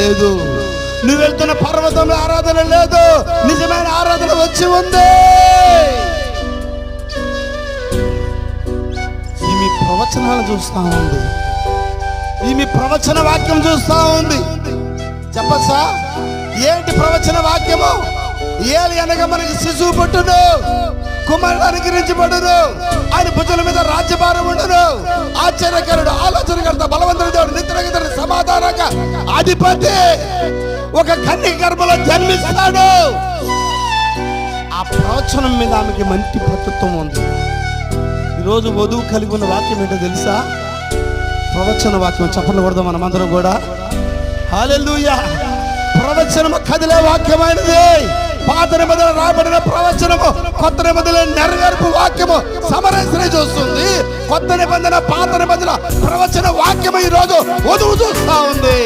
లేదు. నువ్వు వెళ్తున్న పర్వతంలో ఆరాధన లేదు, నిజమైన ఆరాధన వచ్చి ఉంది. ఈమె ప్రవచనాలు చూస్తా ఉంది, ఈమె ప్రవచన వాక్యం చూస్తా ఉంది. చెప్పచ్చా ఏంటి ప్రవచన వాక్యము? ఏలి అనగా మనకి శిశువు పుట్టును, కుమారుడు అనుగ్రహించబడును, ఆయన భుజాల మీద రాజ్యభారం ఉండును, ఆశ్చర్యకరుడు, ఆలోచనకర్త, బలవంతుడు, దేవుడు, నిత్యుడు, సమాధానక అధిపతి, ఒక కన్యక గర్భంలో జన్మిస్తాడు. ఆ ప్రవచనం మీద ఆమెకి మంచి పట్టుత్వం ఉంది. ఈరోజు వధువు కలిగి ఉన్న వాక్యం ఏంటో తెలుసా? ప్రవచన వాక్యం. చెప్పండి కొడదాం మనమందరం కూడా. హల్లెలూయా. ప్రవచనము కదిలే వాక్యమైనది. పాత నిబంధనలో రాబడిన ప్రవచనము కొత్త నిబంధనలో నెరవేర్పు వాక్యము సమరసన చూస్తుంది. కొత్త నిబంధన పాత నిబంధన ప్రవచన వాక్యము ఈరోజు వధువు చూస్తా ఉంది.